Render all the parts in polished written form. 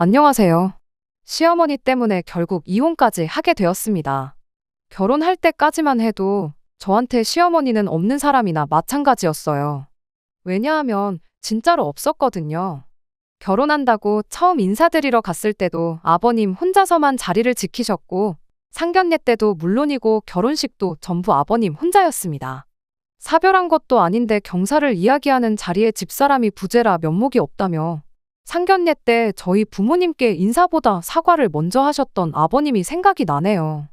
안녕하세요. 시어머니 때문에 결국 이혼까지 하게 되었습니다. 결혼할 때까지만 해도 저한테 시어머니는 없는 사람이나 마찬가지였어요. 왜냐하면 진짜로 없었거든요. 결혼한다고 처음 인사드리러 갔을 때도 아버님 혼자서만 자리를 지키셨고, 상견례 때도 물론이고 결혼식도 전부 아버님 혼자였습니다. 사별한 것도 아닌데 경사를 이야기하는 자리에 집사람이 부재라 면목이 없다며 상견례 때 저희 부모님께 인사보다 사과를 먼저 하셨던 아버님이 생각이 나네요.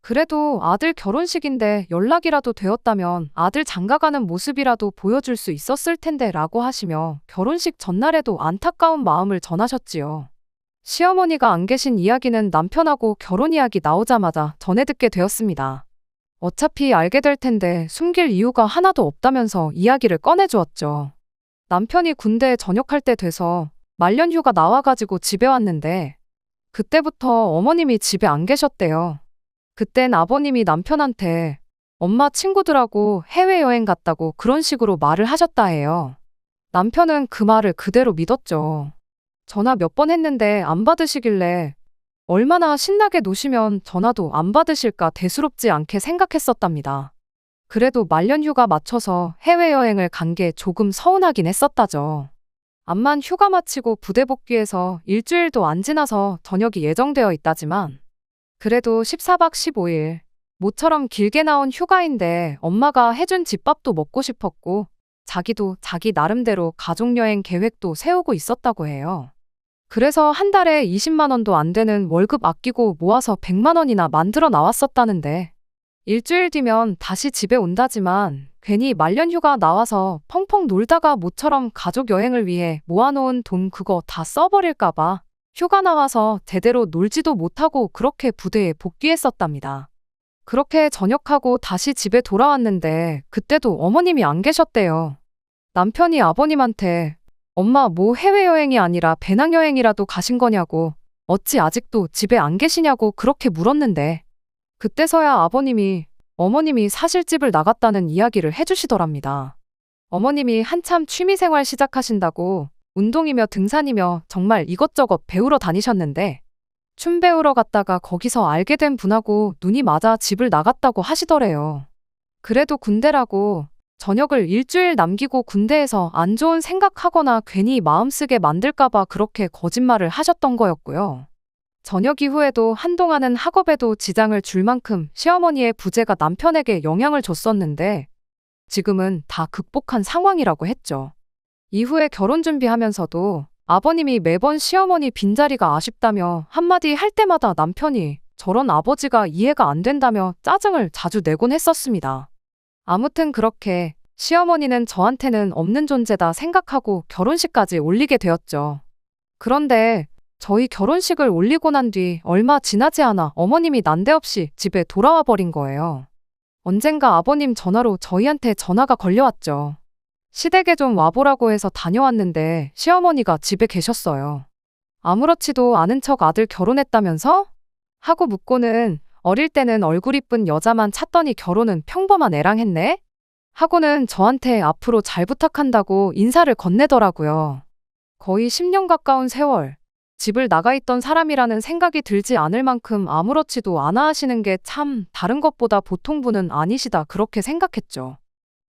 그래도 아들 결혼식인데 연락이라도 되었다면 아들 장가가는 모습이라도 보여줄 수 있었을 텐데 라고 하시며 결혼식 전날에도 안타까운 마음을 전하셨지요. 시어머니가 안 계신 이야기는 남편하고 결혼 이야기 나오자마자 전해 듣게 되었습니다. 어차피 알게 될 텐데 숨길 이유가 하나도 없다면서 이야기를 꺼내주었죠. 남편이 군대에 전역할 때 돼서 말년 휴가 나와가지고 집에 왔는데 그때부터 어머님이 집에 안 계셨대요. 그땐 아버님이 남편한테 엄마 친구들하고 해외여행 갔다고 그런 식으로 말을 하셨다 해요. 남편은 그 말을 그대로 믿었죠. 전화 몇 번 했는데 안 받으시길래 얼마나 신나게 노시면 전화도 안 받으실까 대수롭지 않게 생각했었답니다. 그래도 말년 휴가 맞춰서 해외여행을 간 게 조금 서운하긴 했었다죠. 암만 휴가 마치고 부대 복귀해서 일주일도 안 지나서 전역이 예정되어 있다지만 그래도 14박 15일 모처럼 길게 나온 휴가인데 엄마가 해준 집밥도 먹고 싶었고 자기도 자기 나름대로 가족여행 계획도 세우고 있었다고 해요. 그래서 한 달에 20만 원도 안 되는 월급 아끼고 모아서 100만 원이나 만들어 나왔었다는데 일주일 뒤면 다시 집에 온다지만 괜히 말년 휴가 나와서 펑펑 놀다가 모처럼 가족 여행을 위해 모아놓은 돈 그거 다 써버릴까봐 휴가 나와서 제대로 놀지도 못하고 그렇게 부대에 복귀했었답니다. 그렇게 전역하고 다시 집에 돌아왔는데 그때도 어머님이 안 계셨대요. 남편이 아버님한테 엄마 뭐 해외여행이 아니라 배낭여행이라도 가신 거냐고 어찌 아직도 집에 안 계시냐고 그렇게 물었는데 그때서야 아버님이 어머님이 사실집을 나갔다는 이야기를 해주시더랍니다. 어머님이 한참 취미생활 시작하신다고 운동이며 등산이며 정말 이것저것 배우러 다니셨는데 춤 배우러 갔다가 거기서 알게 된 분하고 눈이 맞아 집을 나갔다고 하시더래요. 그래도 군대라고 전역을 일주일 남기고 군대에서 안 좋은 생각하거나 괜히 마음 쓰게 만들까봐 그렇게 거짓말을 하셨던 거였고요. 전역 이후에도 한동안은 학업에도 지장을 줄 만큼 시어머니의 부재가 남편에게 영향을 줬었는데 지금은 다 극복한 상황이라고 했죠. 이후에 결혼 준비하면서도 아버님이 매번 시어머니 빈자리가 아쉽다며 한마디 할 때마다 남편이 저런 아버지가 이해가 안 된다며 짜증을 자주 내곤 했었습니다. 아무튼 그렇게 시어머니는 저한테는 없는 존재다 생각하고 결혼식까지 올리게 되었죠. 그런데 저희 결혼식을 올리고 난 뒤 얼마 지나지 않아 어머님이 난데없이 집에 돌아와 버린 거예요. 언젠가 아버님 전화로 저희한테 전화가 걸려왔죠. 시댁에 좀 와보라고 해서 다녀왔는데 시어머니가 집에 계셨어요. 아무렇지도 않은 척 아들 결혼했다면서? 하고 묻고는 어릴 때는 얼굴 이쁜 여자만 찾더니 결혼은 평범한 애랑 했네? 하고는 저한테 앞으로 잘 부탁한다고 인사를 건네더라고요. 거의 10년 가까운 세월. 집을 나가 있던 사람이라는 생각이 들지 않을 만큼 아무렇지도 않아 하시는 게 참 다른 것보다 보통 분은 아니시다 그렇게 생각했죠.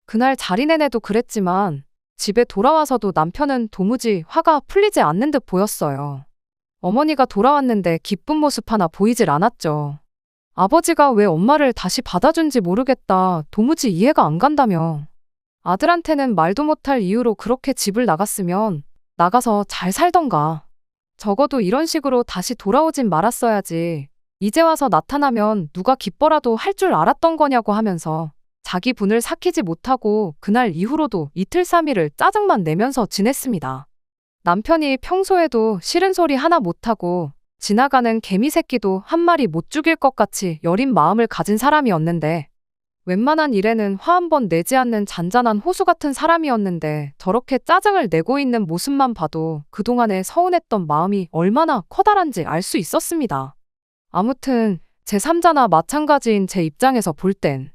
그날 자리 내내도 그랬지만 집에 돌아와서도 남편은 도무지 화가 풀리지 않는 듯 보였어요. 어머니가 돌아왔는데 기쁜 모습 하나 보이질 않았죠. 아버지가 왜 엄마를 다시 받아준지 모르겠다 도무지 이해가 안 간다며. 아들한테는 말도 못할 이유로 그렇게 집을 나갔으면 나가서 잘 살던가. 적어도 이런 식으로 다시 돌아오진 말았어야지. 이제 와서 나타나면 누가 기뻐라도 할 줄 알았던 거냐고 하면서 자기 분을 삭히지 못하고 그날 이후로도 이틀 3일을 짜증만 내면서 지냈습니다. 남편이 평소에도 싫은 소리 하나 못하고 지나가는 개미 새끼도 한 마리 못 죽일 것 같이 여린 마음을 가진 사람이었는데 웬만한 일에는 화 한 번 내지 않는 잔잔한 호수 같은 사람이었는데 저렇게 짜증을 내고 있는 모습만 봐도 그동안에 서운했던 마음이 얼마나 커다란지 알 수 있었습니다. 아무튼 제3자나 마찬가지인 제 입장에서 볼 땐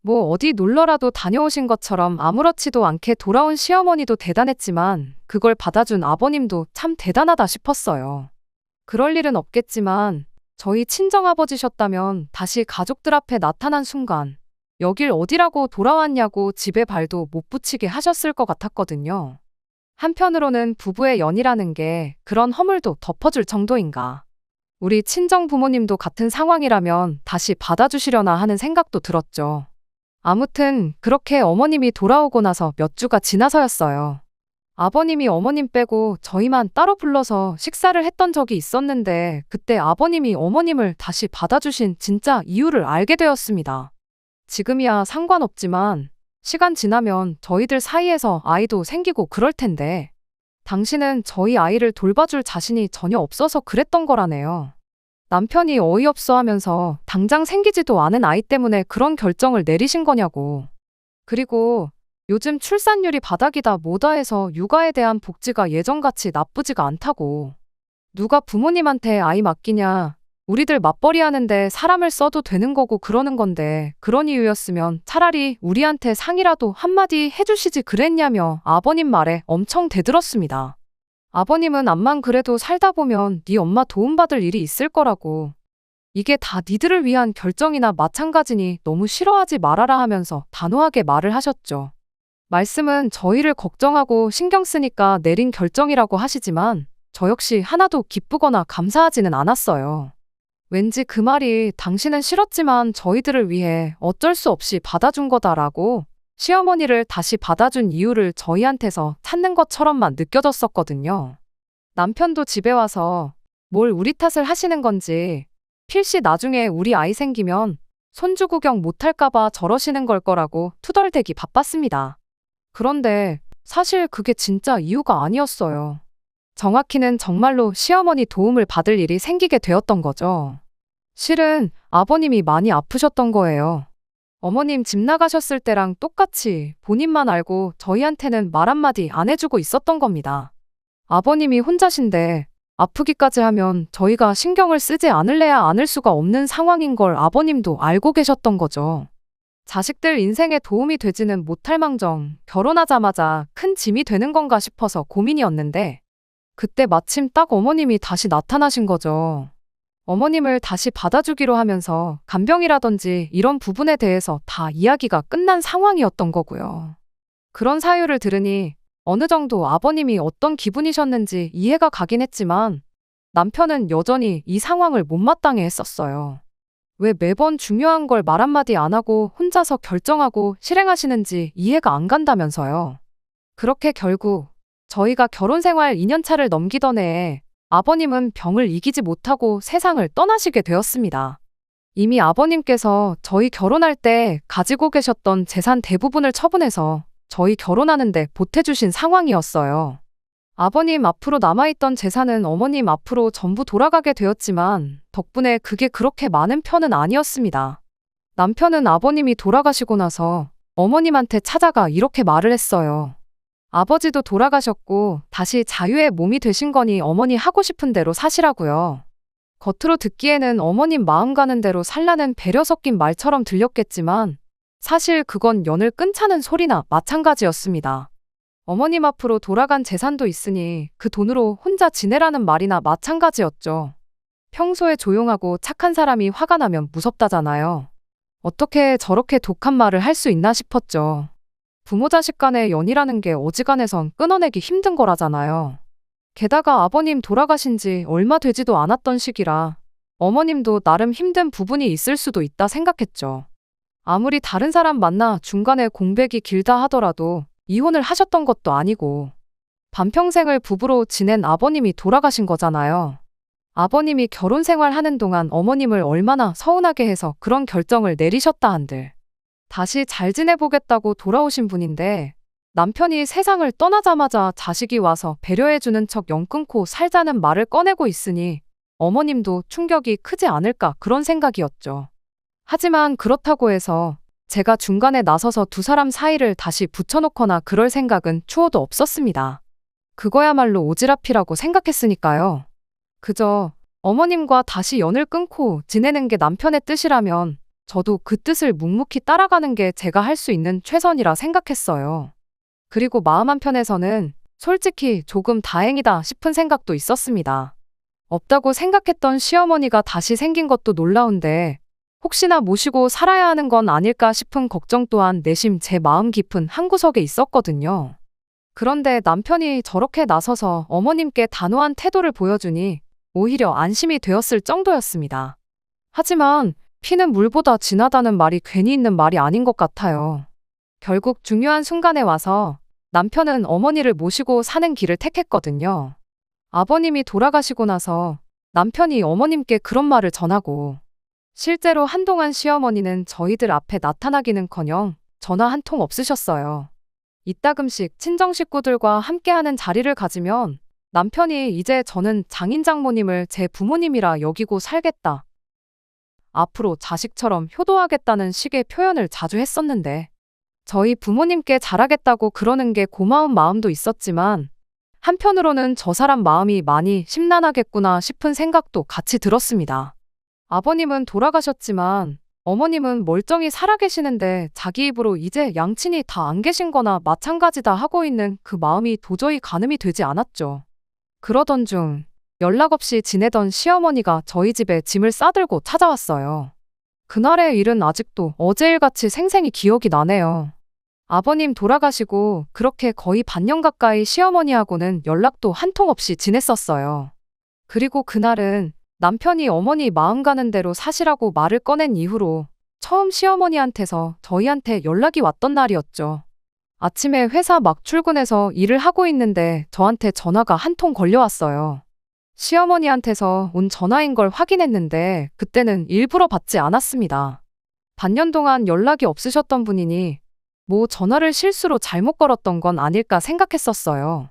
뭐 어디 놀러라도 다녀오신 것처럼 아무렇지도 않게 돌아온 시어머니도 대단했지만 그걸 받아준 아버님도 참 대단하다 싶었어요. 그럴 일은 없겠지만 저희 친정아버지셨다면 다시 가족들 앞에 나타난 순간 여길 어디라고 돌아왔냐고 집에 발도 못 붙이게 하셨을 것 같았거든요. 한편으로는 부부의 연이라는 게 그런 허물도 덮어줄 정도인가. 우리 친정 부모님도 같은 상황이라면 다시 받아주시려나 하는 생각도 들었죠. 아무튼 그렇게 어머님이 돌아오고 나서 몇 주가 지나서였어요. 아버님이 어머님 빼고 저희만 따로 불러서 식사를 했던 적이 있었는데 그때 아버님이 어머님을 다시 받아주신 진짜 이유를 알게 되었습니다. 지금이야 상관없지만 시간 지나면 저희들 사이에서 아이도 생기고 그럴 텐데 당신은 저희 아이를 돌봐줄 자신이 전혀 없어서 그랬던 거라네요. 남편이 어이없어 하면서 당장 생기지도 않은 아이 때문에 그런 결정을 내리신 거냐고. 그리고 요즘 출산율이 바닥이다 뭐다 해서 육아에 대한 복지가 예전같이 나쁘지가 않다고. 누가 부모님한테 아이 맡기냐. 우리들 맞벌이 하는데 사람을 써도 되는 거고 그러는 건데 그런 이유였으면 차라리 우리한테 상이라도 한마디 해주시지 그랬냐며 아버님 말에 엄청 대들었습니다. 아버님은 암만 그래도 살다 보면 네 엄마 도움받을 일이 있을 거라고. 이게 다 니들을 위한 결정이나 마찬가지니 너무 싫어하지 말아라 하면서 단호하게 말을 하셨죠. 말씀은 저희를 걱정하고 신경 쓰니까 내린 결정이라고 하시지만 저 역시 하나도 기쁘거나 감사하지는 않았어요. 왠지 그 말이 당신은 싫었지만 저희들을 위해 어쩔 수 없이 받아준 거다라고 시어머니를 다시 받아준 이유를 저희한테서 찾는 것처럼만 느껴졌었거든요. 남편도 집에 와서 뭘 우리 탓을 하시는 건지 필시 나중에 우리 아이 생기면 손주 구경 못할까봐 저러시는 걸 거라고 투덜대기 바빴습니다. 그런데 사실 그게 진짜 이유가 아니었어요. 정확히는 정말로 시어머니 도움을 받을 일이 생기게 되었던 거죠. 실은 아버님이 많이 아프셨던 거예요. 어머님 집 나가셨을 때랑 똑같이 본인만 알고 저희한테는 말 한마디 안 해주고 있었던 겁니다. 아버님이 혼자신데 아프기까지 하면 저희가 신경을 쓰지 않을래야 않을 수가 없는 상황인 걸 아버님도 알고 계셨던 거죠. 자식들 인생에 도움이 되지는 못할 망정 결혼하자마자 큰 짐이 되는 건가 싶어서 고민이었는데 그때 마침 딱 어머님이 다시 나타나신 거죠. 어머님을 다시 받아주기로 하면서 간병이라든지 이런 부분에 대해서 다 이야기가 끝난 상황이었던 거고요. 그런 사유를 들으니 어느 정도 아버님이 어떤 기분이셨는지 이해가 가긴 했지만 남편은 여전히 이 상황을 못마땅해 했었어요. 왜 매번 중요한 걸 말 한마디 안 하고 혼자서 결정하고 실행하시는지 이해가 안 간다면서요. 그렇게 결국 저희가 결혼 생활 2년차를 넘기던 해에 아버님은 병을 이기지 못하고 세상을 떠나시게 되었습니다. 이미 아버님께서 저희 결혼할 때 가지고 계셨던 재산 대부분을 처분해서 저희 결혼하는데 보태주신 상황이었어요. 아버님 앞으로 남아있던 재산은 어머님 앞으로 전부 돌아가게 되었지만 덕분에 그게 그렇게 많은 편은 아니었습니다. 남편은 아버님이 돌아가시고 나서 어머님한테 찾아가 이렇게 말을 했어요. 아버지도 돌아가셨고 다시 자유의 몸이 되신 거니 어머니 하고 싶은 대로 사시라고요. 겉으로 듣기에는 어머님 마음 가는 대로 살라는 배려 섞인 말처럼 들렸겠지만 사실 그건 연을 끊자는 소리나 마찬가지였습니다. 어머님 앞으로 돌아간 재산도 있으니 그 돈으로 혼자 지내라는 말이나 마찬가지였죠. 평소에 조용하고 착한 사람이 화가 나면 무섭다잖아요. 어떻게 저렇게 독한 말을 할 수 있나 싶었죠. 부모 자식 간의 연이라는 게 어지간해선 끊어내기 힘든 거라잖아요. 게다가 아버님 돌아가신 지 얼마 되지도 않았던 시기라 어머님도 나름 힘든 부분이 있을 수도 있다 생각했죠. 아무리 다른 사람 만나 중간에 공백이 길다 하더라도 이혼을 하셨던 것도 아니고 반평생을 부부로 지낸 아버님이 돌아가신 거잖아요. 아버님이 결혼 생활하는 동안 어머님을 얼마나 서운하게 해서 그런 결정을 내리셨다 한들 다시 잘 지내보겠다고 돌아오신 분인데 남편이 세상을 떠나자마자 자식이 와서 배려해주는 척 연 끊고 살자는 말을 꺼내고 있으니 어머님도 충격이 크지 않을까 그런 생각이었죠. 하지만 그렇다고 해서 제가 중간에 나서서 두 사람 사이를 다시 붙여놓거나 그럴 생각은 추호도 없었습니다. 그거야말로 오지랖이라고 생각했으니까요. 그저 어머님과 다시 연을 끊고 지내는 게 남편의 뜻이라면 저도 그 뜻을 묵묵히 따라가는 게 제가 할 수 있는 최선이라 생각했어요. 그리고 마음 한편에서는 솔직히 조금 다행이다 싶은 생각도 있었습니다. 없다고 생각했던 시어머니가 다시 생긴 것도 놀라운데 혹시나 모시고 살아야 하는 건 아닐까 싶은 걱정 또한 내심 제 마음 깊은 한구석에 있었거든요. 그런데 남편이 저렇게 나서서 어머님께 단호한 태도를 보여주니 오히려 안심이 되었을 정도였습니다. 하지만 피는 물보다 진하다는 말이 괜히 있는 말이 아닌 것 같아요. 결국 중요한 순간에 와서 남편은 어머니를 모시고 사는 길을 택했거든요. 아버님이 돌아가시고 나서 남편이 어머님께 그런 말을 전하고 실제로 한동안 시어머니는 저희들 앞에 나타나기는커녕 전화 한 통 없으셨어요. 이따금씩 친정 식구들과 함께하는 자리를 가지면 남편이 이제 저는 장인 장모님을 제 부모님이라 여기고 살겠다. 앞으로 자식처럼 효도하겠다는 식의 표현을 자주 했었는데 저희 부모님께 잘하겠다고 그러는 게 고마운 마음도 있었지만 한편으로는 저 사람 마음이 많이 심란하겠구나 싶은 생각도 같이 들었습니다. 아버님은 돌아가셨지만 어머님은 멀쩡히 살아계시는데 자기 입으로 이제 양친이 다 안 계신 거나 마찬가지다 하고 있는 그 마음이 도저히 가늠이 되지 않았죠. 그러던 중 연락 없이 지내던 시어머니가 저희 집에 짐을 싸들고 찾아왔어요. 그날의 일은 아직도 어제 일같이 생생히 기억이 나네요. 아버님 돌아가시고 그렇게 거의 반년 가까이 시어머니하고는 연락도 한 통 없이 지냈었어요. 그리고 그날은 남편이 어머니 마음 가는 대로 사시라고 말을 꺼낸 이후로 처음 시어머니한테서 저희한테 연락이 왔던 날이었죠. 아침에 회사 막 출근해서 일을 하고 있는데 저한테 전화가 한 통 걸려왔어요. 시어머니한테서 온 전화인 걸 확인했는데 그때는 일부러 받지 않았습니다. 반년 동안 연락이 없으셨던 분이니 뭐 전화를 실수로 잘못 걸었던 건 아닐까 생각했었어요.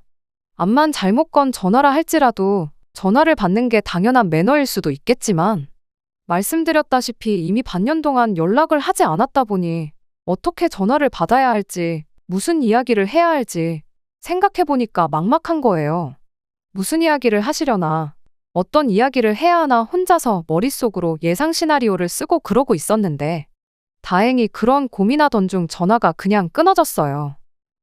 암만 잘못 건 전화라 할지라도 전화를 받는 게 당연한 매너일 수도 있겠지만 말씀드렸다시피 이미 반년 동안 연락을 하지 않았다 보니 어떻게 전화를 받아야 할지 무슨 이야기를 해야 할지 생각해보니까 막막한 거예요. 무슨 이야기를 하시려나 어떤 이야기를 해야 하나 혼자서 머릿속으로 예상 시나리오를 쓰고 그러고 있었는데 다행히 그런 고민하던 중 전화가 그냥 끊어졌어요.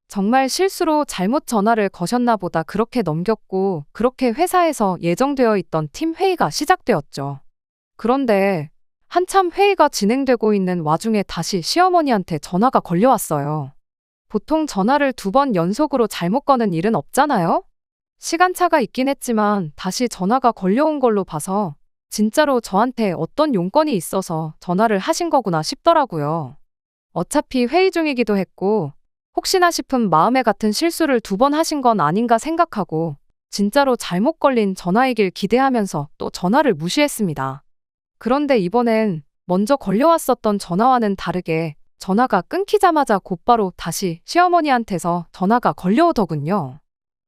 정말 실수로 잘못 전화를 거셨나 보다 그렇게 넘겼고 그렇게 회사에서 예정되어 있던 팀 회의가 시작되었죠. 그런데 한참 회의가 진행되고 있는 와중에 다시 시어머니한테 전화가 걸려왔어요. 보통 전화를 2번 연속으로 잘못 거는 일은 없잖아요? 시간차가 있긴 했지만 다시 전화가 걸려온 걸로 봐서 진짜로 저한테 어떤 용건이 있어서 전화를 하신 거구나 싶더라고요. 어차피 회의 중이기도 했고 혹시나 싶은 마음에 같은 실수를 2번 하신 건 아닌가 생각하고 진짜로 잘못 걸린 전화이길 기대하면서 또 전화를 무시했습니다. 그런데 이번엔 먼저 걸려왔었던 전화와는 다르게 전화가 끊기자마자 곧바로 다시 시어머니한테서 전화가 걸려오더군요.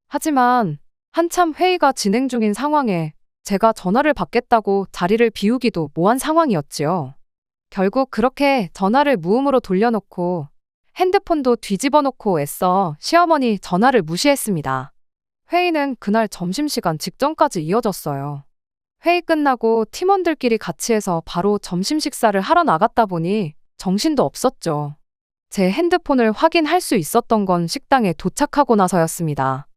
하지만 한참 회의가 진행 중인 상황에 제가 전화를 받겠다고 자리를 비우기도 뭐한 상황이었지요. 결국 그렇게 전화를 무음으로 돌려놓고 핸드폰도 뒤집어 놓고 애써 시어머니 전화를 무시했습니다. 회의는 그날 점심시간 직전까지 이어졌어요. 회의 끝나고 팀원들끼리 같이 해서 바로 점심 식사를 하러 나갔다 보니 정신도 없었죠. 제 핸드폰을 확인할 수 있었던 건 식당에 도착하고 나서였습니다.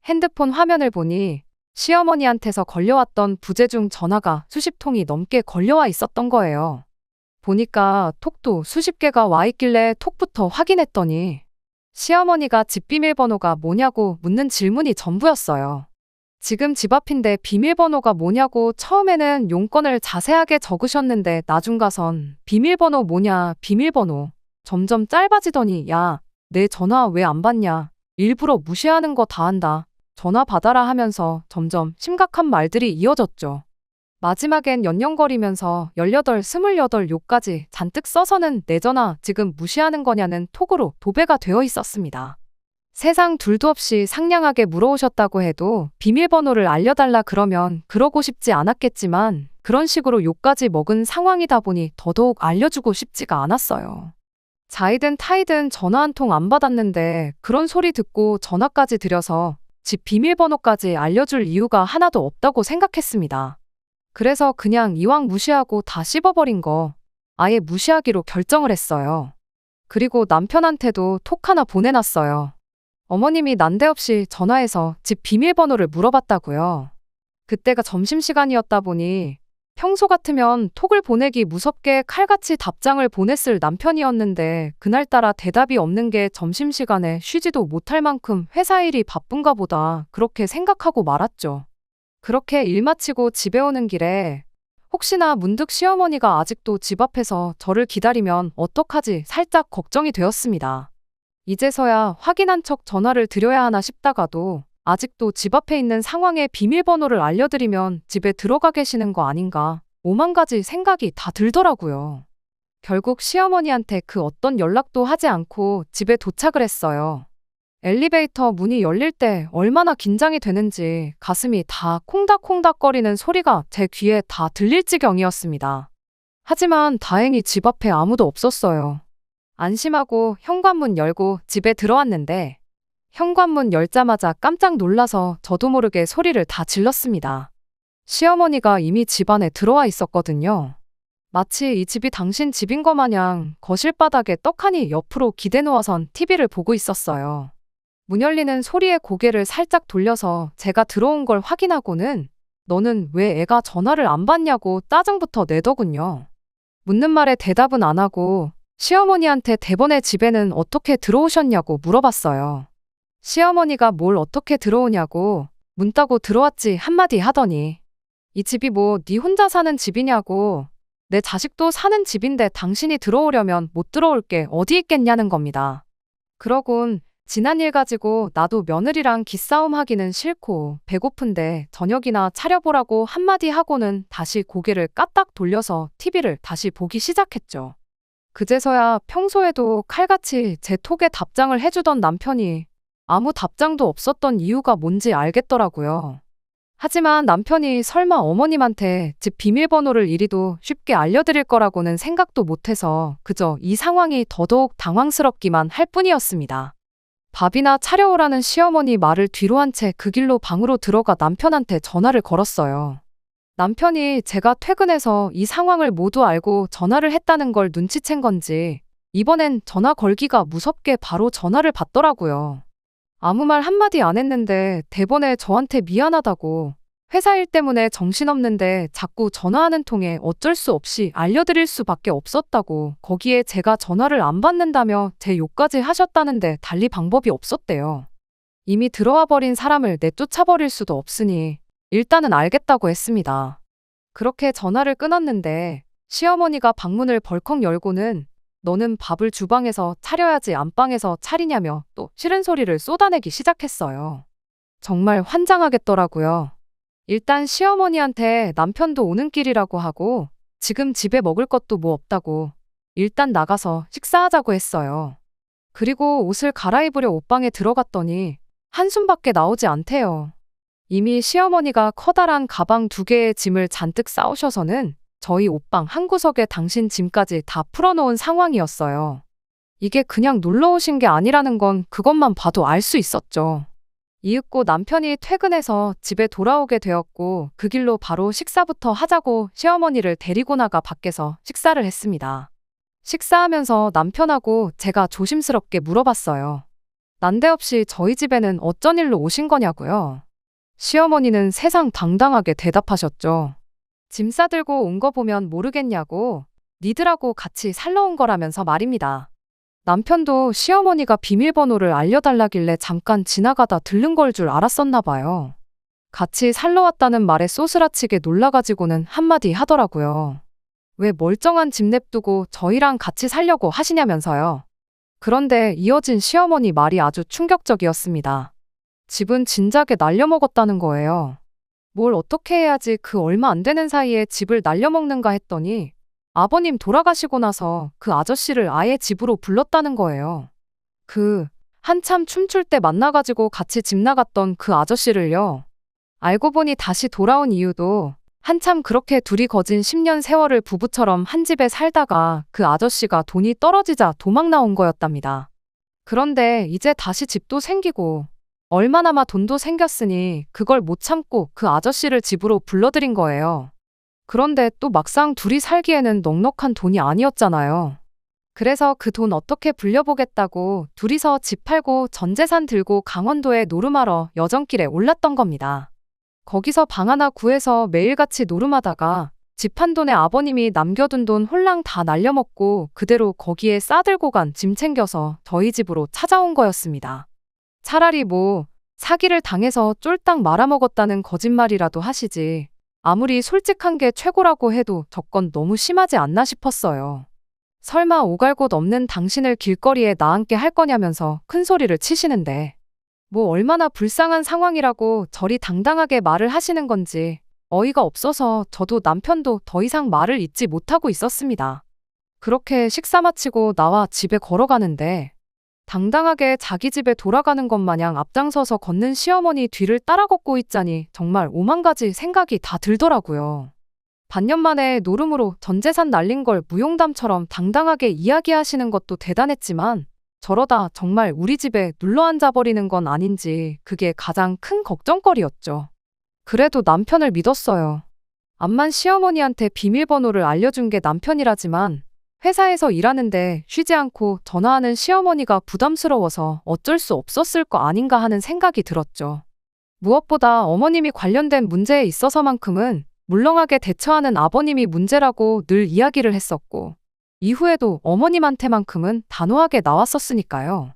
핸드폰 화면을 보니 시어머니한테서 걸려왔던 부재중 전화가 수십 통이 넘게 걸려와 있었던 거예요. 보니까 톡도 수십 개가 와 있길래 톡부터 확인했더니 시어머니가 집 비밀번호가 뭐냐고 묻는 질문이 전부였어요. 지금 집 앞인데 비밀번호가 뭐냐고 처음에는 용건을 자세하게 적으셨는데 나중 가선 비밀번호 뭐냐 비밀번호 점점 짧아지더니 야, 내 전화 왜 안 받냐 일부러 무시하는 거 다 한다 전화 받아라 하면서 점점 심각한 말들이 이어졌죠. 마지막엔 연연거리면서 18, 28 요까지 잔뜩 써서는 내 전화 지금 무시하는 거냐는 톡으로 도배가 되어 있었습니다. 세상 둘도 없이 상냥하게 물어오셨다고 해도 비밀번호를 알려달라 그러면 그러고 싶지 않았겠지만 그런 식으로 욕까지 먹은 상황이다 보니 더더욱 알려주고 싶지가 않았어요. 자이든 타이든 전화 한 통 안 받았는데 그런 소리 듣고 전화까지 드려서 집 비밀번호까지 알려줄 이유가 하나도 없다고 생각했습니다. 그래서 그냥 이왕 무시하고 다 씹어버린 거 아예 무시하기로 결정을 했어요. 그리고 남편한테도 톡 하나 보내놨어요. 어머님이 난데없이 전화해서 집 비밀번호를 물어봤다고요. 그때가 점심시간이었다 보니 평소 같으면 톡을 보내기 무섭게 칼같이 답장을 보냈을 남편이었는데 그날따라 대답이 없는 게 점심시간에 쉬지도 못할 만큼 회사 일이 바쁜가 보다 그렇게 생각하고 말았죠. 그렇게 일 마치고 집에 오는 길에 혹시나 문득 시어머니가 아직도 집 앞에서 저를 기다리면 어떡하지 살짝 걱정이 되었습니다. 이제서야 확인한 척 전화를 드려야 하나 싶다가도 아직도 집 앞에 있는 상황의 비밀번호를 알려드리면 집에 들어가 계시는 거 아닌가 오만 가지 생각이 다 들더라고요. 결국 시어머니한테 그 어떤 연락도 하지 않고 집에 도착을 했어요. 엘리베이터 문이 열릴 때 얼마나 긴장이 되는지 가슴이 다 콩닥콩닥거리는 소리가 제 귀에 다 들릴 지경이었습니다. 하지만 다행히 집 앞에 아무도 없었어요. 안심하고 현관문 열고 집에 들어왔는데 현관문 열자마자 깜짝 놀라서 저도 모르게 소리를 다 질렀습니다. 시어머니가 이미 집 안에 들어와 있었거든요. 마치 이 집이 당신 집인 것 마냥 거실 바닥에 떡하니 옆으로 기대 누워선 TV를 보고 있었어요. 문 열리는 소리에 고개를 살짝 돌려서 제가 들어온 걸 확인하고는 너는 왜 애가 전화를 안 받냐고 짜증부터 내더군요. 묻는 말에 대답은 안 하고 시어머니한테 대번에 집에는 어떻게 들어오셨냐고 물어봤어요. 시어머니가 뭘 어떻게 들어오냐고 문 따고 들어왔지 한마디 하더니 이 집이 뭐 네 혼자 사는 집이냐고 내 자식도 사는 집인데 당신이 들어오려면 못 들어올 게 어디 있겠냐는 겁니다. 그러곤 지난 일 가지고 나도 며느리랑 기싸움 하기는 싫고 배고픈데 저녁이나 차려보라고 한마디 하고는 다시 고개를 까딱 돌려서 TV를 다시 보기 시작했죠. 그제서야 평소에도 칼같이 제 톡에 답장을 해주던 남편이 아무 답장도 없었던 이유가 뭔지 알겠더라고요. 하지만 남편이 설마 어머님한테 집 비밀번호를 이리도 쉽게 알려드릴 거라고는 생각도 못해서 그저 이 상황이 더더욱 당황스럽기만 할 뿐이었습니다. 밥이나 차려오라는 시어머니 말을 뒤로 한 채 그 길로 방으로 들어가 남편한테 전화를 걸었어요. 남편이 제가 퇴근해서 이 상황을 모두 알고 전화를 했다는 걸 눈치챈 건지 이번엔 전화 걸기가 무섭게 바로 전화를 받더라고요. 아무 말 한마디 안 했는데 대번에 저한테 미안하다고 회사 일 때문에 정신없는데 자꾸 전화하는 통에 어쩔 수 없이 알려드릴 수밖에 없었다고 거기에 제가 전화를 안 받는다며 제 욕까지 하셨다는데 달리 방법이 없었대요. 이미 들어와 버린 사람을 내쫓아버릴 수도 없으니 일단은 알겠다고 했습니다. 그렇게 전화를 끊었는데 시어머니가 방문을 벌컥 열고는 너는 밥을 주방에서 차려야지 안방에서 차리냐며 또 싫은 소리를 쏟아내기 시작했어요. 정말 환장하겠더라고요. 일단 시어머니한테 남편도 오는 길이라고 하고 지금 집에 먹을 것도 뭐 없다고 일단 나가서 식사하자고 했어요. 그리고 옷을 갈아입으려 옷방에 들어갔더니 한숨밖에 나오지 않대요. 이미 시어머니가 커다란 가방 2개의 짐을 잔뜩 싸오셔서는 저희 옷방 한 구석에 당신 짐까지 다 풀어놓은 상황이었어요. 이게 그냥 놀러 오신 게 아니라는 건 그것만 봐도 알 수 있었죠. 이윽고 남편이 퇴근해서 집에 돌아오게 되었고 그 길로 바로 식사부터 하자고 시어머니를 데리고 나가 밖에서 식사를 했습니다. 식사하면서 남편하고 제가 조심스럽게 물어봤어요. 난데없이 저희 집에는 어쩐 일로 오신 거냐고요. 시어머니는 세상당당하게 대답하셨죠. 짐 싸들고 온 거 보면 모르겠냐고 니들하고 같이 살러 온 거라면서 말입니다. 남편도 시어머니가 비밀번호를 알려달라길래 잠깐 지나가다 들른 걸 줄 알았었나 봐요. 같이 살러 왔다는 말에 쏘스라치게 놀라가지고는 한마디 하더라고요. 왜 멀쩡한 집 냅두고 저희랑 같이 살려고 하시냐면서요. 그런데 이어진 시어머니 말이 아주 충격적이었습니다. 집은 진작에 날려먹었다는 거예요. 뭘 어떻게 해야지 그 얼마 안 되는 사이에 집을 날려먹는가 했더니 아버님 돌아가시고 나서 그 아저씨를 아예 집으로 불렀다는 거예요. 한참 춤출 때 만나가지고 같이 집 나갔던 그 아저씨를요. 알고 보니 다시 돌아온 이유도 한참 그렇게 둘이 거진 10년 세월을 부부처럼 한 집에 살다가 그 아저씨가 돈이 떨어지자 도망 나온 거였답니다. 그런데 이제 다시 집도 생기고 얼마나마 돈도 생겼으니 그걸 못 참고 그 아저씨를 집으로 불러들인 거예요. 그런데 또 막상 둘이 살기에는 넉넉한 돈이 아니었잖아요. 그래서 그 돈 어떻게 불려보겠다고 둘이서 집 팔고 전 재산 들고 강원도에 노름하러 여정길에 올랐던 겁니다. 거기서 방 하나 구해서 매일같이 노름하다가 집 한 돈에 아버님이 남겨둔 돈 홀랑 다 날려먹고 그대로 거기에 싸들고 간 짐 챙겨서 저희 집으로 찾아온 거였습니다. 차라리 뭐 사기를 당해서 쫄딱 말아먹었다는 거짓말이라도 하시지. 아무리 솔직한 게 최고라고 해도 저건 너무 심하지 않나 싶었어요. 설마 오갈 곳 없는 당신을 길거리에 나앉게 할 거냐면서 큰 소리를 치시는데 뭐 얼마나 불쌍한 상황이라고 저리 당당하게 말을 하시는 건지 어이가 없어서 저도 남편도 더 이상 말을 잇지 못하고 있었습니다. 그렇게 식사 마치고 나와 집에 걸어가는데 당당하게 자기 집에 돌아가는 것 마냥 앞장서서 걷는 시어머니 뒤를 따라 걷고 있자니 정말 오만 가지 생각이 다 들더라고요. 반년 만에 노름으로 전 재산 날린 걸 무용담처럼 당당하게 이야기하시는 것도 대단했지만 저러다 정말 우리 집에 눌러앉아 버리는 건 아닌지 그게 가장 큰 걱정거리였죠. 그래도 남편을 믿었어요. 암만 시어머니한테 비밀번호를 알려준 게 남편이라지만 회사에서 일하는데 쉬지 않고 전화하는 시어머니가 부담스러워서 어쩔 수 없었을 거 아닌가 하는 생각이 들었죠. 무엇보다 어머님이 관련된 문제에 있어서만큼은 물렁하게 대처하는 아버님이 문제라고 늘 이야기를 했었고 이후에도 어머님한테만큼은 단호하게 나왔었으니까요.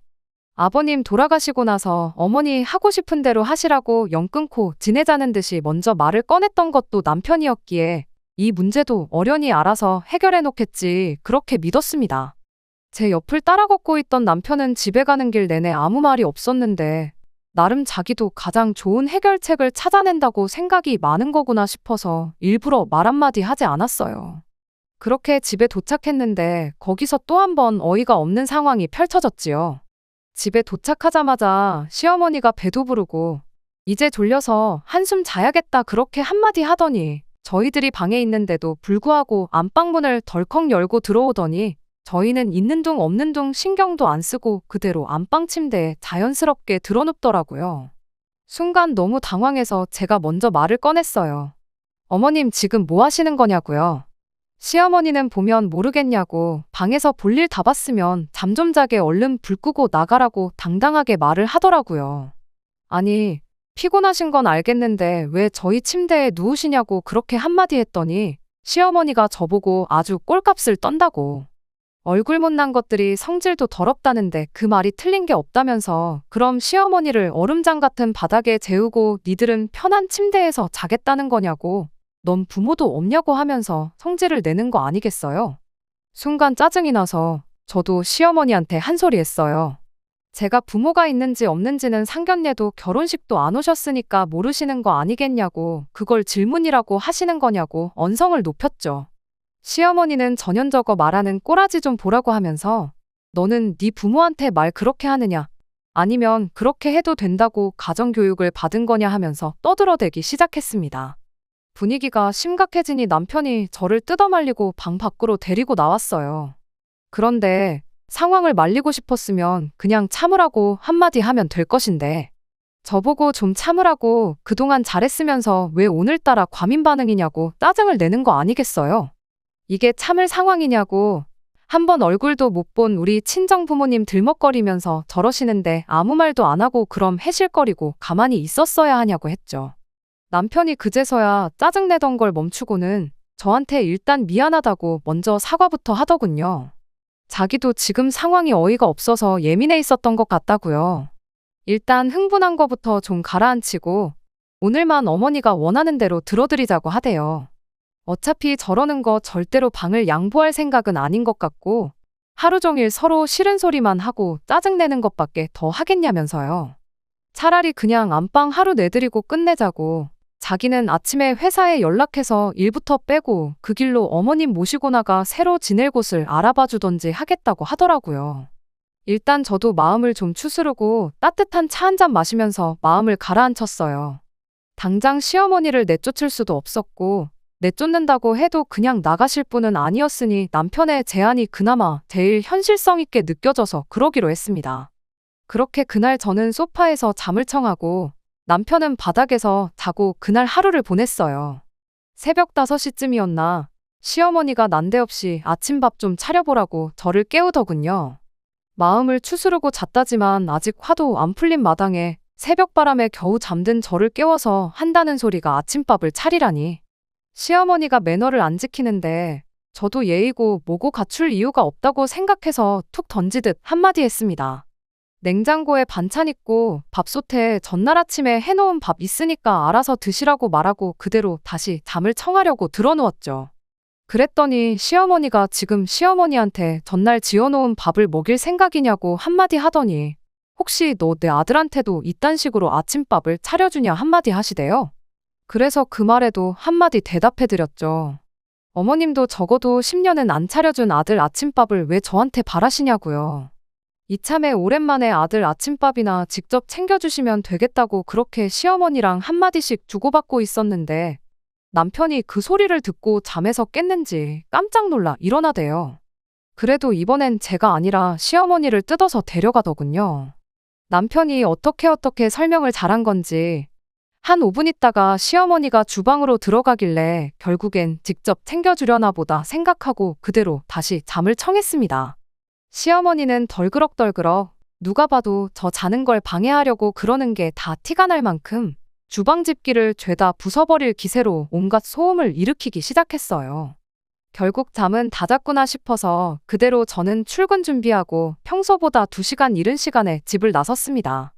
아버님 돌아가시고 나서 어머니 하고 싶은 대로 하시라고 연 끊고 지내자는 듯이 먼저 말을 꺼냈던 것도 남편이었기에 이 문제도 어련히 알아서 해결해 놓겠지 그렇게 믿었습니다. 제 옆을 따라 걷고 있던 남편은 집에 가는 길 내내 아무 말이 없었는데 나름 자기도 가장 좋은 해결책을 찾아낸다고 생각이 많은 거구나 싶어서 일부러 말 한마디 하지 않았어요. 그렇게 집에 도착했는데 거기서 또 한 번 어이가 없는 상황이 펼쳐졌지요. 집에 도착하자마자 시어머니가 배도 부르고 이제 졸려서 한숨 자야겠다 그렇게 한마디 하더니 저희들이 방에 있는데도 불구하고 안방문을 덜컥 열고 들어오더니 저희는 있는 둥 없는 둥 신경도 안 쓰고 그대로 안방 침대에 자연스럽게 드러눕더라고요. 순간 너무 당황해서 제가 먼저 말을 꺼냈어요. 어머님 지금 뭐 하시는 거냐고요? 시어머니는 보면 모르겠냐고 방에서 볼일 다 봤으면 잠 좀 자게 얼른 불 끄고 나가라고 당당하게 말을 하더라고요. 아니 피곤하신 건 알겠는데 왜 저희 침대에 누우시냐고 그렇게 한마디 했더니 시어머니가 저보고 아주 꼴값을 떤다고. 얼굴 못난 것들이 성질도 더럽다는데 그 말이 틀린 게 없다면서 그럼 시어머니를 얼음장 같은 바닥에 재우고 니들은 편한 침대에서 자겠다는 거냐고. 넌 부모도 없냐고 하면서 성질을 내는 거 아니겠어요? 순간 짜증이 나서 저도 시어머니한테 한 소리 했어요. 제가 부모가 있는지 없는지는 상견례도 결혼식도 안 오셨으니까 모르시는 거 아니겠냐고 그걸 질문이라고 하시는 거냐고 언성을 높였죠. 시어머니는 전연저거 말하는 꼬라지 좀 보라고 하면서 너는 네 부모한테 말 그렇게 하느냐 아니면 그렇게 해도 된다고 가정교육을 받은 거냐 하면서 떠들어대기 시작했습니다. 분위기가 심각해지니 남편이 저를 뜯어말리고 방 밖으로 데리고 나왔어요. 그런데 상황을 말리고 싶었으면 그냥 참으라고 한마디 하면 될 것인데 저보고 좀 참으라고 그동안 잘했으면서 왜 오늘따라 과민 반응이냐고 짜증을 내는 거 아니겠어요? 이게 참을 상황이냐고 한 번 얼굴도 못 본 우리 친정 부모님 들먹거리면서 저러시는데 아무 말도 안 하고 그럼 해실거리고 가만히 있었어야 하냐고 했죠. 남편이 그제서야 짜증내던 걸 멈추고는 저한테 일단 미안하다고 먼저 사과부터 하더군요. 자기도 지금 상황이 어이가 없어서 예민해 있었던 것 같다고요. 일단 흥분한 거부터 좀 가라앉히고 오늘만 어머니가 원하는 대로 들어드리자고 하대요. 어차피 저러는 거 절대로 방을 양보할 생각은 아닌 것 같고 하루 종일 서로 싫은 소리만 하고 짜증내는 것밖에 더 하겠냐면서요. 차라리 그냥 안방 하루 내드리고 끝내자고 자기는 아침에 회사에 연락해서 일부터 빼고 그 길로 어머님 모시고 나가 새로 지낼 곳을 알아봐 주던지 하겠다고 하더라고요. 일단 저도 마음을 좀 추스르고 따뜻한 차 한 잔 마시면서 마음을 가라앉혔어요. 당장 시어머니를 내쫓을 수도 없었고 내쫓는다고 해도 그냥 나가실 분은 아니었으니 남편의 제안이 그나마 제일 현실성 있게 느껴져서 그러기로 했습니다. 그렇게 그날 저는 소파에서 잠을 청하고 남편은 바닥에서 자고 그날 하루를 보냈어요. 새벽 5시쯤이었나 시어머니가 난데없이 아침밥 좀 차려보라고 저를 깨우더군요. 마음을 추스르고 잤다지만 아직 화도 안 풀린 마당에 새벽바람에 겨우 잠든 저를 깨워서 한다는 소리가 아침밥을 차리라니. 시어머니가 매너를 안 지키는데 저도 예의고 뭐고 갖출 이유가 없다고 생각해서 툭 던지듯 한마디 했습니다. 냉장고에 반찬 있고 밥솥에 전날 아침에 해놓은 밥 있으니까 알아서 드시라고 말하고 그대로 다시 잠을 청하려고 들어누웠죠. 그랬더니 시어머니가 지금 시어머니한테 전날 지어놓은 밥을 먹일 생각이냐고 한마디 하더니 혹시 너 내 아들한테도 이딴 식으로 아침밥을 차려주냐 한마디 하시대요. 그래서 그 말에도 한마디 대답해드렸죠. 어머님도 적어도 10년은 안 차려준 아들 아침밥을 왜 저한테 바라시냐고요. 이참에 오랜만에 아들 아침밥이나 직접 챙겨주시면 되겠다고 그렇게 시어머니랑 한마디씩 주고받고 있었는데 남편이 그 소리를 듣고 잠에서 깼는지 깜짝 놀라 일어나대요. 그래도 이번엔 제가 아니라 시어머니를 뜯어서 데려가더군요. 남편이 어떻게 설명을 잘한 건지 한 5분 있다가 시어머니가 주방으로 들어가길래 결국엔 직접 챙겨주려나 보다 생각하고 그대로 다시 잠을 청했습니다. 시어머니는 덜그럭덜그럭 누가 봐도 저 자는 걸 방해하려고 그러는 게 다 티가 날 만큼 주방 집기를 죄다 부숴버릴 기세로 온갖 소음을 일으키기 시작했어요. 결국 잠은 다 잤구나 싶어서 그대로 저는 출근 준비하고 평소보다 2시간 이른 시간에 집을 나섰습니다.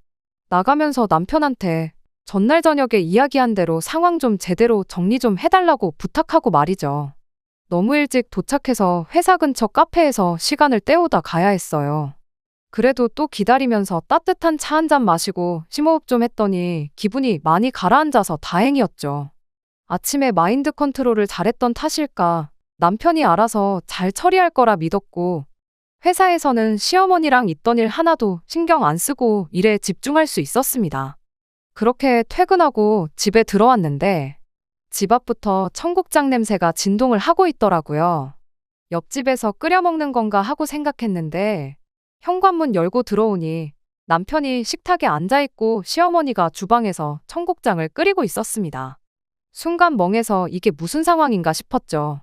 나가면서 남편한테 전날 저녁에 이야기한 대로 상황 좀 제대로 정리 좀 해달라고 부탁하고 말이죠. 너무 일찍 도착해서 회사 근처 카페에서 시간을 때우다 가야 했어요. 그래도 또 기다리면서 따뜻한 차 한 잔 마시고 심호흡 좀 했더니 기분이 많이 가라앉아서 다행이었죠. 아침에 마인드 컨트롤을 잘했던 탓일까 남편이 알아서 잘 처리할 거라 믿었고 회사에서는 시어머니랑 있던 일 하나도 신경 안 쓰고 일에 집중할 수 있었습니다. 그렇게 퇴근하고 집에 들어왔는데 집 앞부터 청국장 냄새가 진동을 하고 있더라고요. 옆집에서 끓여 먹는 건가 하고 생각했는데 현관문 열고 들어오니 남편이 식탁에 앉아있고 시어머니가 주방에서 청국장을 끓이고 있었습니다. 순간 멍해서 이게 무슨 상황인가 싶었죠.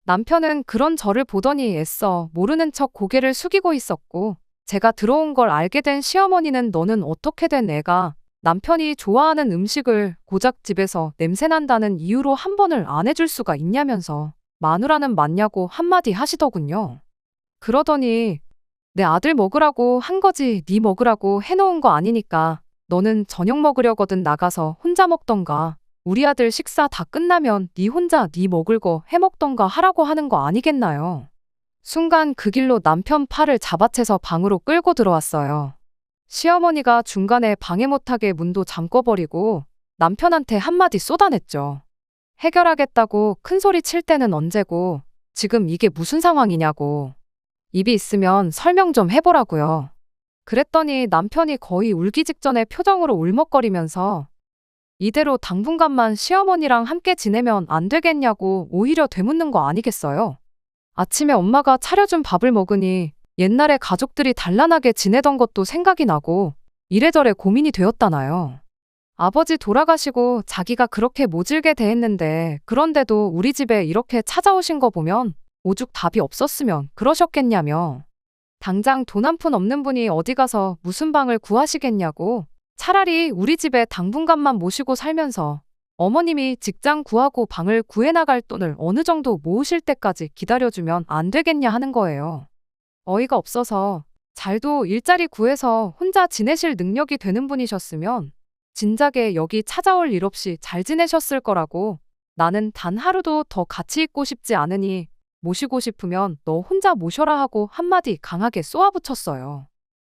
남편은 그런 저를 보더니 애써 모르는 척 고개를 숙이고 있었고 제가 들어온 걸 알게 된 시어머니는 너는 어떻게 된 애가 남편이 좋아하는 음식을 고작 집에서 냄새난다는 이유로 한 번을 안 해줄 수가 있냐면서 마누라는 맞냐고 한마디 하시더군요. 그러더니 내 아들 먹으라고 한 거지 네 먹으라고 해놓은 거 아니니까 너는 저녁 먹으려거든 나가서 혼자 먹던가 우리 아들 식사 다 끝나면 네 혼자 네 먹을 거 해먹던가 하라고 하는 거 아니겠나요? 순간 그 길로 남편 팔을 잡아채서 방으로 끌고 들어왔어요. 시어머니가 중간에 방해 못하게 문도 잠궈버리고 남편한테 한마디 쏟아냈죠. 해결하겠다고 큰소리 칠 때는 언제고 지금 이게 무슨 상황이냐고. 입이 있으면 설명 좀 해보라고요. 그랬더니 남편이 거의 울기 직전의 표정으로 울먹거리면서 이대로 당분간만 시어머니랑 함께 지내면 안 되겠냐고 오히려 되묻는 거 아니겠어요? 아침에 엄마가 차려준 밥을 먹으니 옛날에 가족들이 단란하게 지내던 것도 생각이 나고 이래저래 고민이 되었다나요. 아버지 돌아가시고 자기가 그렇게 모질게 대했는데 그런데도 우리 집에 이렇게 찾아오신 거 보면 오죽 답이 없었으면 그러셨겠냐며. 당장 돈 한 푼 없는 분이 어디 가서 무슨 방을 구하시겠냐고. 차라리 우리 집에 당분간만 모시고 살면서 어머님이 직장 구하고 방을 구해나갈 돈을 어느 정도 모으실 때까지 기다려주면 안 되겠냐 하는 거예요. 어이가 없어서 잘도 일자리 구해서 혼자 지내실 능력이 되는 분이셨으면 진작에 여기 찾아올 일 없이 잘 지내셨을 거라고. 나는 단 하루도 더 같이 있고 싶지 않으니 모시고 싶으면 너 혼자 모셔라 하고 한마디 강하게 쏘아붙였어요.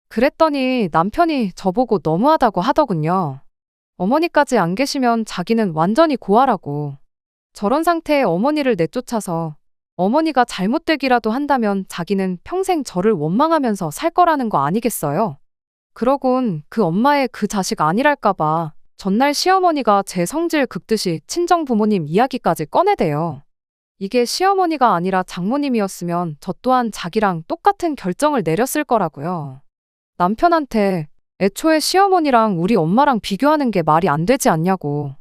그랬더니 남편이 저보고 너무하다고 하더군요. 어머니까지 안 계시면 자기는 완전히 고아라고. 저런 상태에 어머니를 내쫓아서 어머니가 잘못되기라도 한다면 자기는 평생 저를 원망하면서 살 거라는 거 아니겠어요? 그러곤 그 엄마의 그 자식 아니랄까봐 전날 시어머니가 제 성질 긁듯이 친정 부모님 이야기까지 꺼내대요. 이게 시어머니가 아니라 장모님이었으면 저 또한 자기랑 똑같은 결정을 내렸을 거라고요. 남편한테 애초에 시어머니랑 우리 엄마랑 비교하는 게 말이 안 되지 않냐고.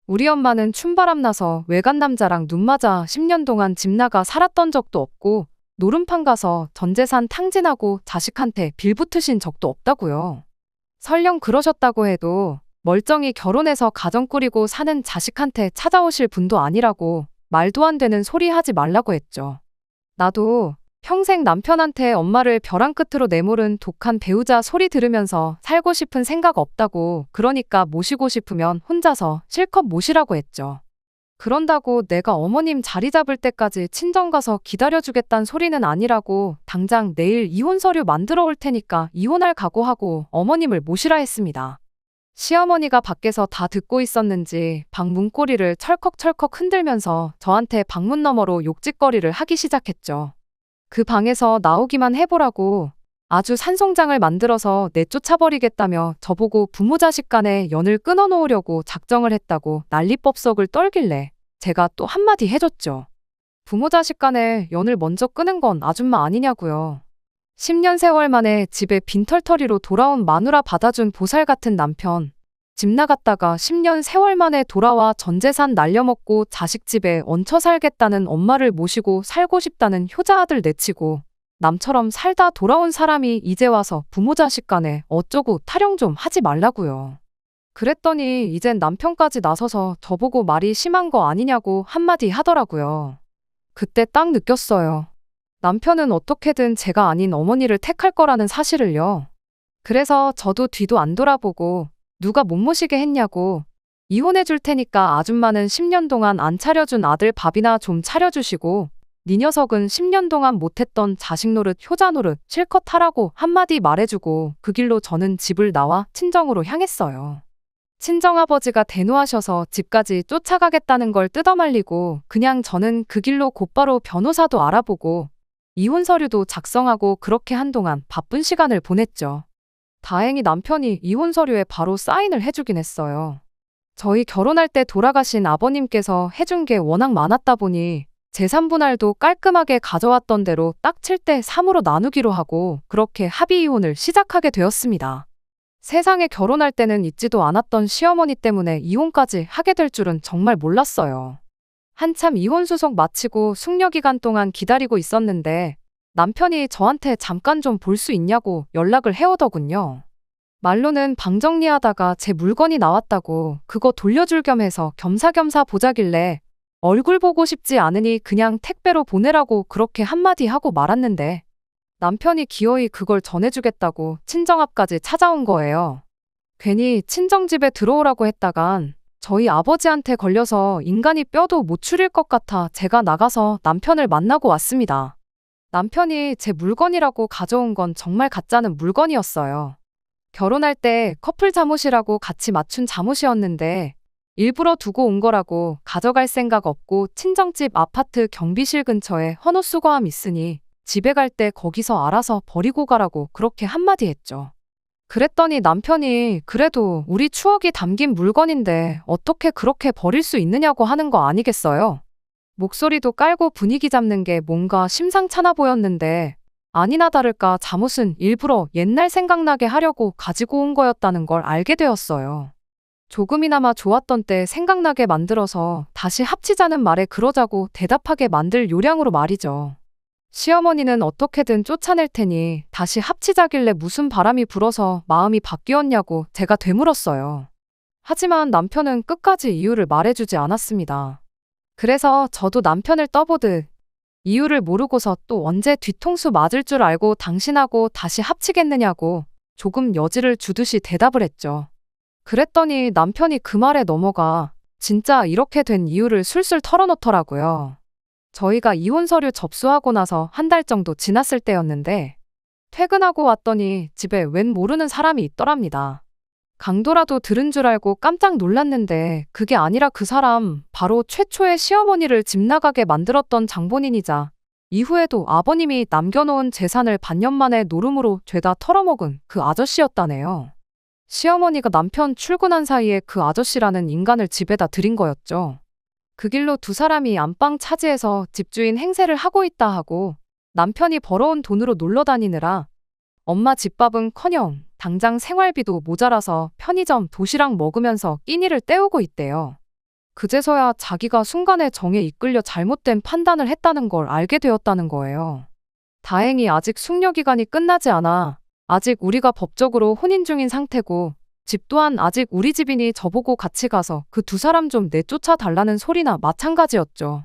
우리 엄마는 춤바람 나서 외간 남자랑 눈 맞아 10년 동안 집 나가 살았던 적도 없고 노름판 가서 전 재산 탕진하고 자식한테 빌붙으신 적도 없다고요. 설령 그러셨다고 해도 멀쩡히 결혼해서 가정 꾸리고 사는 자식한테 찾아오실 분도 아니라고 말도 안 되는 소리 하지 말라고 했죠. 나도 평생 남편한테 엄마를 벼랑 끝으로 내모른 독한 배우자 소리 들으면서 살고 싶은 생각 없다고, 그러니까 모시고 싶으면 혼자서 실컷 모시라고 했죠. 그런다고 내가 어머님 자리 잡을 때까지 친정 가서 기다려주겠단 소리는 아니라고 당장 내일 이혼 서류 만들어 올 테니까 이혼할 각오하고 어머님을 모시라 했습니다. 시어머니가 밖에서 다 듣고 있었는지 방 문고리를 철컥철컥 흔들면서 저한테 방문 너머로 욕짓거리를 하기 시작했죠. 그 방에서 나오기만 해보라고 아주 산송장을 만들어서 내쫓아버리겠다며 저보고 부모 자식 간에 연을 끊어놓으려고 작정을 했다고 난리법석을 떨길래 제가 또 한마디 해줬죠. 부모 자식 간에 연을 먼저 끊은 건 아줌마 아니냐고요. 10년 세월 만에 집에 빈털터리로 돌아온 마누라 받아준 보살 같은 남편. 집 나갔다가 10년 세월 만에 돌아와 전 재산 날려먹고 자식 집에 얹혀 살겠다는 엄마를 모시고 살고 싶다는 효자 아들 내치고 남처럼 살다 돌아온 사람이 이제 와서 부모 자식 간에 어쩌고 타령 좀 하지 말라고요. 그랬더니 이젠 남편까지 나서서 저보고 말이 심한 거 아니냐고 한마디 하더라고요. 그때 딱 느꼈어요. 남편은 어떻게든 제가 아닌 어머니를 택할 거라는 사실을요. 그래서 저도 뒤도 안 돌아보고 누가 못 모시게 했냐고 이혼해 줄 테니까 아줌마는 10년 동안 안 차려준 아들 밥이나 좀 차려주시고 네 녀석은 10년 동안 못했던 자식 노릇 효자 노릇 실컷 하라고 한마디 말해주고 그 길로 저는 집을 나와 친정으로 향했어요. 친정아버지가 대노하셔서 집까지 쫓아가겠다는 걸 뜯어말리고 그냥 저는 그 길로 곧바로 변호사도 알아보고 이혼 서류도 작성하고 그렇게 한동안 바쁜 시간을 보냈죠. 다행히 남편이 이혼 서류에 바로 사인을 해주긴 했어요. 저희 결혼할 때 돌아가신 아버님께서 해준 게 워낙 많았다 보니 재산 분할도 깔끔하게 가져왔던 대로 딱 7대 3으로 나누기로 하고 그렇게 합의 이혼을 시작하게 되었습니다. 세상에 결혼할 때는 있지도 않았던 시어머니 때문에 이혼까지 하게 될 줄은 정말 몰랐어요. 한참 이혼 소송 마치고 숙려 기간 동안 기다리고 있었는데 남편이 저한테 잠깐 좀 볼 수 있냐고 연락을 해오더군요. 말로는 방 정리하다가 제 물건이 나왔다고 그거 돌려줄 겸 해서 겸사겸사 보자길래 얼굴 보고 싶지 않으니 그냥 택배로 보내라고 그렇게 한마디 하고 말았는데 남편이 기어이 그걸 전해주겠다고 친정 앞까지 찾아온 거예요. 괜히 친정집에 들어오라고 했다간 저희 아버지한테 걸려서 인간이 뼈도 못 추릴 것 같아 제가 나가서 남편을 만나고 왔습니다. 남편이 제 물건이라고 가져온 건 정말 가짜는 물건이었어요. 결혼할 때 커플 잠옷이라고 같이 맞춘 잠옷이었는데 일부러 두고 온 거라고 가져갈 생각 없고 친정집 아파트 경비실 근처에 헌옷수거함 있으니 집에 갈 때 거기서 알아서 버리고 가라고 그렇게 한마디 했죠. 그랬더니 남편이 그래도 우리 추억이 담긴 물건인데 어떻게 그렇게 버릴 수 있느냐고 하는 거 아니겠어요? 목소리도 깔고 분위기 잡는 게 뭔가 심상찮아 보였는데 아니나 다를까 잠옷은 일부러 옛날 생각나게 하려고 가지고 온 거였다는 걸 알게 되었어요. 조금이나마 좋았던 때 생각나게 만들어서 다시 합치자는 말에 그러자고 대답하게 만들 요량으로 말이죠. 시어머니는 어떻게든 쫓아낼 테니 다시 합치자길래 무슨 바람이 불어서 마음이 바뀌었냐고 제가 되물었어요. 하지만 남편은 끝까지 이유를 말해주지 않았습니다. 그래서 저도 남편을 떠보듯 이유를 모르고서 또 언제 뒤통수 맞을 줄 알고 당신하고 다시 합치겠느냐고 조금 여지를 주듯이 대답을 했죠. 그랬더니 남편이 그 말에 넘어가 진짜 이렇게 된 이유를 술술 털어놓더라고요. 저희가 이혼 서류 접수하고 나서 한 달 정도 지났을 때였는데 퇴근하고 왔더니 집에 웬 모르는 사람이 있더랍니다. 강도라도 들은 줄 알고 깜짝 놀랐는데 그게 아니라 그 사람 바로 최초의 시어머니를 집 나가게 만들었던 장본인이자 이후에도 아버님이 남겨놓은 재산을 반년 만에 노름으로 죄다 털어먹은 그 아저씨였다네요. 시어머니가 남편 출근한 사이에 그 아저씨라는 인간을 집에다 들인 거였죠. 그 길로 두 사람이 안방 차지해서 집주인 행세를 하고 있다 하고 남편이 벌어온 돈으로 놀러 다니느라 엄마 집밥은커녕 당장 생활비도 모자라서 편의점 도시락 먹으면서 끼니를 때우고 있대요. 그제서야 자기가 순간의 정에 이끌려 잘못된 판단을 했다는 걸 알게 되었다는 거예요. 다행히 아직 숙려 기간이 끝나지 않아 아직 우리가 법적으로 혼인 중인 상태고 집 또한 아직 우리 집이니 저보고 같이 가서 그 두 사람 좀 내쫓아 달라는 소리나 마찬가지였죠.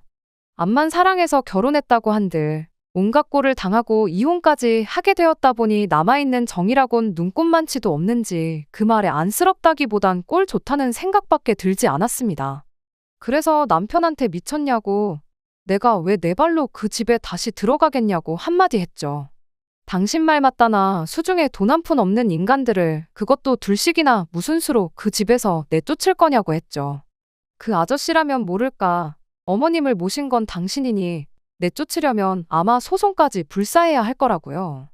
암만 사랑해서 결혼했다고 한들 온갖 꼴을 당하고 이혼까지 하게 되었다 보니 남아있는 정이라곤 눈꼽만치도 없는지 그 말에 안쓰럽다기보단 꼴 좋다는 생각밖에 들지 않았습니다. 그래서 남편한테 미쳤냐고, 내가 왜 내 발로 그 집에 다시 들어가겠냐고 한마디 했죠. 당신 말 맞다나 수중에 돈 한 푼 없는 인간들을 그것도 둘씩이나 무슨 수로 그 집에서 내쫓을 거냐고 했죠. 그 아저씨라면 모를까. 어머님을 모신 건 당신이니 내쫓으려면 아마 소송까지 불사해야 할 거라고요.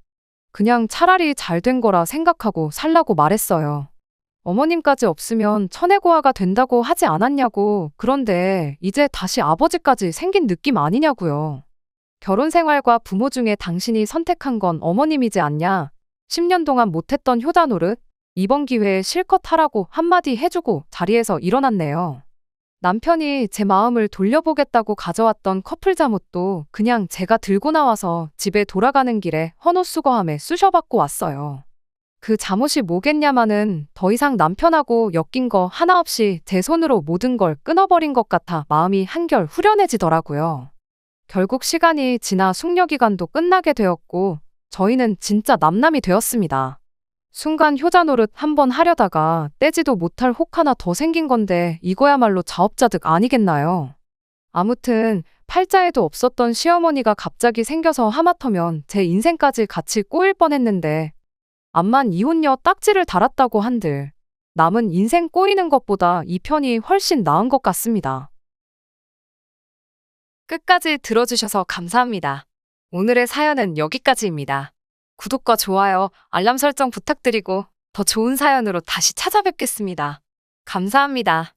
그냥 차라리 잘 된 거라 생각하고 살라고 말했어요. 어머님까지 없으면 천혜고아가 된다고 하지 않았냐고. 그런데 이제 다시 아버지까지 생긴 느낌 아니냐고요. 결혼 생활과 부모 중에 당신이 선택한 건 어머님이지 않냐. 10년 동안 못했던 효자 노릇, 이번 기회에 실컷 하라고 한마디 해주고 자리에서 일어났네요. 남편이 제 마음을 돌려보겠다고 가져왔던 커플 잠옷도 그냥 제가 들고 나와서 집에 돌아가는 길에 헌옷수거함에 쑤셔받고 왔어요. 그 잠옷이 뭐겠냐마는 더 이상 남편하고 엮인 거 하나 없이 제 손으로 모든 걸 끊어버린 것 같아 마음이 한결 후련해지더라고요. 결국 시간이 지나 숙려기간도 끝나게 되었고 저희는 진짜 남남이 되었습니다. 순간 효자 노릇 한번 하려다가 떼지도 못할 혹 하나 더 생긴 건데 이거야말로 자업자득 아니겠나요? 아무튼 팔자에도 없었던 시어머니가 갑자기 생겨서 하마터면 제 인생까지 같이 꼬일 뻔했는데 암만 이혼녀 딱지를 달았다고 한들 남은 인생 꼬이는 것보다 이 편이 훨씬 나은 것 같습니다. 끝까지 들어주셔서 감사합니다. 오늘의 사연은 여기까지입니다. 구독과 좋아요, 알람 설정 부탁드리고 더 좋은 사연으로 다시 찾아뵙겠습니다. 감사합니다.